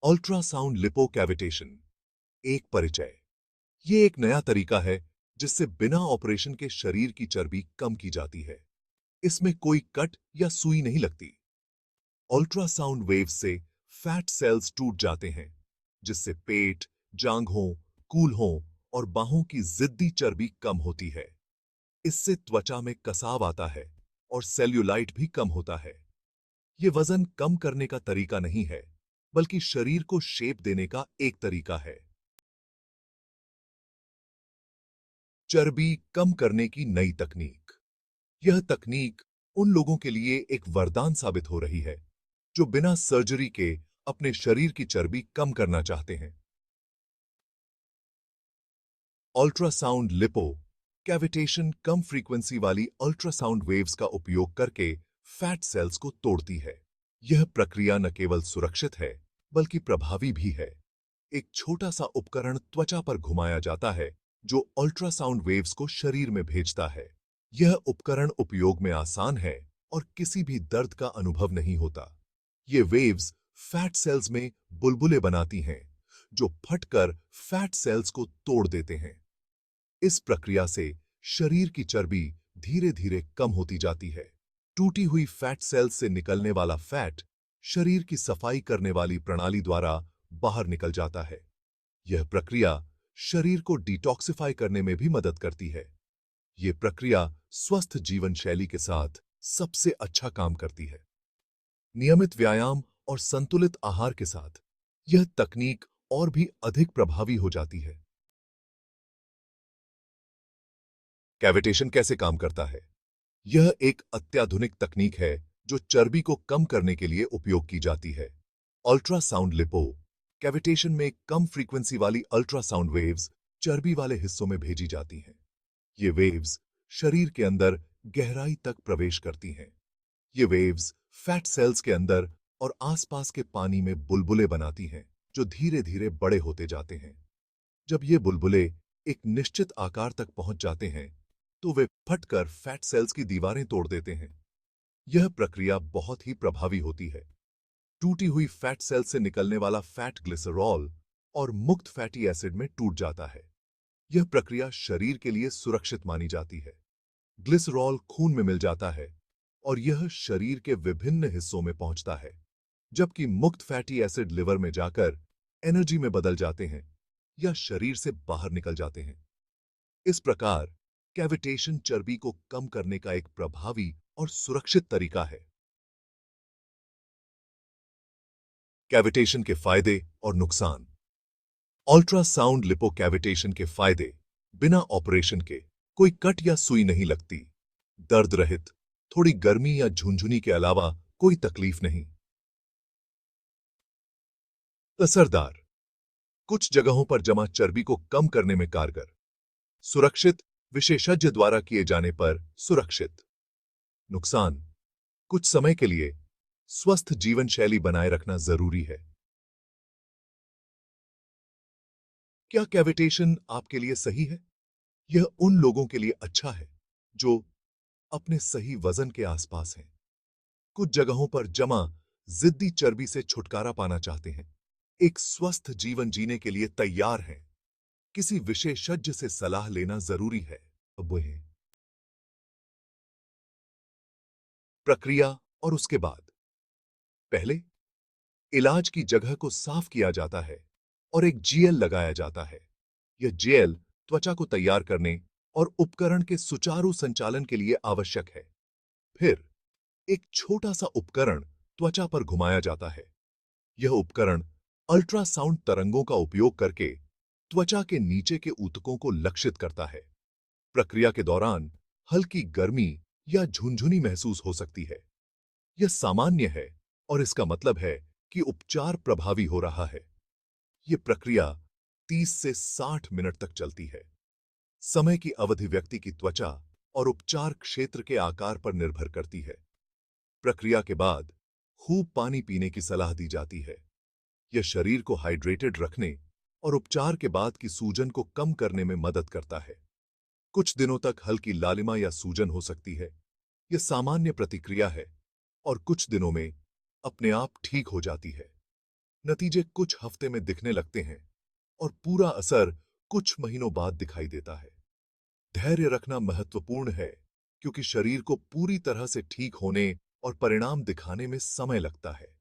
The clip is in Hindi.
अल्ट्रासाउंड लिपोकैविटेशन। एक परिचय। ये एक नया तरीका है जिससे बिना ऑपरेशन के शरीर की चर्बी कम की जाती है। इसमें कोई कट या सुई नहीं लगती। अल्ट्रासाउंड वेव से फैट सेल्स टूट जाते हैं, जिससे पेट, जांघों, कूल्हों और बाहों की जिद्दी चर्बी कम होती है। इससे त्वचा में कसाव आता है और सेल्यूलाइट भी कम होता है। ये वजन कम करने का तरीका नहीं है, बल्कि शरीर को शेप देने का एक तरीका है। चर्बी कम करने की नई तकनीक। यह तकनीक उन लोगों के लिए एक वरदान साबित हो रही है जो बिना सर्जरी के अपने शरीर की चर्बी कम करना चाहते हैं। अल्ट्रासाउंड लिपो कैविटेशन कम फ्रीक्वेंसी वाली अल्ट्रासाउंड वेव्स का उपयोग करके फैट सेल्स को तोड़ती है। यह प्रक्रिया न केवल सुरक्षित है, बल्कि प्रभावी भी है। एक छोटा सा उपकरण त्वचा पर घुमाया जाता है जो अल्ट्रासाउंड वेव्स को शरीर में भेजता है। यह उपकरण उपयोग में आसान है और किसी भी दर्द का अनुभव नहीं होता। ये वेव्स फैट सेल्स में बुलबुले बनाती हैं, जो फटकर फैट सेल्स को तोड़ देते हैं। इस प्रक्रिया से शरीर की चर्बी धीरे धीरे कम होती जाती है। टूटी हुई फैट सेल्स से निकलने वाला फैट शरीर की सफाई करने वाली प्रणाली द्वारा बाहर निकल जाता है। यह प्रक्रिया शरीर को डिटॉक्सिफाई करने में भी मदद करती है। यह प्रक्रिया स्वस्थ जीवन शैली के साथ सबसे अच्छा काम करती है। नियमित व्यायाम और संतुलित आहार के साथ यह तकनीक और भी अधिक प्रभावी हो जाती है। कैविटेशन कैसे काम करता है? यह एक अत्याधुनिक तकनीक है जो चर्बी को कम करने के लिए उपयोग की जाती है। अल्ट्रासाउंड लिपो कैविटेशन में कम फ्रीक्वेंसी वाली अल्ट्रासाउंड वेव्स चर्बी वाले हिस्सों में भेजी जाती हैं। ये वेव्स शरीर के अंदर गहराई तक प्रवेश करती हैं। ये वेव्स फैट सेल्स के अंदर और आसपास के पानी में बुलबुले बनाती हैं, जो धीरे धीरे बड़े होते जाते हैं। जब ये बुलबुले एक निश्चित आकार तक पहुंच जाते हैं, तो वे फटकर फैट सेल्स की दीवारें तोड़ देते हैं। यह प्रक्रिया बहुत ही प्रभावी होती है। टूटी हुई फैट सेल से निकलने वाला फैट ग्लिसरॉल और मुक्त फैटी एसिड में टूट जाता है। यह प्रक्रिया शरीर के लिए सुरक्षित मानी जाती है। ग्लिसरॉल खून में मिल जाता है और यह शरीर के विभिन्न हिस्सों में पहुंचता है, जबकि मुक्त फैटी एसिड लिवर में जाकर एनर्जी में बदल जाते हैं या शरीर से बाहर निकल जाते हैं। इस प्रकार कैविटेशन चर्बी को कम करने का एक प्रभावी और सुरक्षित तरीका है। कैविटेशन के फायदे और नुकसान। अल्ट्रासाउंड लिपोकैविटेशन के फायदे। बिना ऑपरेशन के कोई कट या सुई नहीं लगती। दर्द रहित, थोड़ी गर्मी या झुनझुनी के अलावा कोई तकलीफ नहीं। असरदार, कुछ जगहों पर जमा चर्बी को कम करने में कारगर। सुरक्षित, विशेषज्ञ द्वारा किए जाने पर सुरक्षित। नुकसान, कुछ समय के लिए स्वस्थ जीवन शैली बनाए रखना जरूरी है। क्या कैविटेशन आपके लिए सही है? यह उन लोगों के लिए अच्छा है जो अपने सही वजन के आसपास हैं, कुछ जगहों पर जमा जिद्दी चर्बी से छुटकारा पाना चाहते हैं, एक स्वस्थ जीवन जीने के लिए तैयार हैं। किसी विशेषज्ञ से सलाह लेना जरूरी है। अब वो है प्रक्रिया और उसके बाद। पहले इलाज की जगह को साफ किया जाता है और एक जेल लगाया जाता है। यह जेल त्वचा को तैयार करने और उपकरण के सुचारू संचालन के लिए आवश्यक है। फिर एक छोटा सा उपकरण त्वचा पर घुमाया जाता है। यह उपकरण अल्ट्रासाउंड तरंगों का उपयोग करके त्वचा के नीचे के ऊतकों को लक्षित करता है। प्रक्रिया के दौरान हल्की गर्मी या झुनझुनी महसूस हो सकती है। यह सामान्य है और इसका मतलब है कि उपचार प्रभावी हो रहा है। यह प्रक्रिया 30 से 60 मिनट तक चलती है। समय की अवधि व्यक्ति की त्वचा और उपचार क्षेत्र के आकार पर निर्भर करती है। प्रक्रिया के बाद खूब पानी पीने की सलाह दी जाती है। यह शरीर को हाइड्रेटेड रखने और उपचार के बाद की सूजन को कम करने में मदद करता है। कुछ दिनों तक हल्की लालिमा या सूजन हो सकती है। यह सामान्य प्रतिक्रिया है और कुछ दिनों में अपने आप ठीक हो जाती है। नतीजे कुछ हफ्ते में दिखने लगते हैं और पूरा असर कुछ महीनों बाद दिखाई देता है। धैर्य रखना महत्वपूर्ण है क्योंकि शरीर को पूरी तरह से ठीक होने और परिणाम दिखाने में समय लगता है।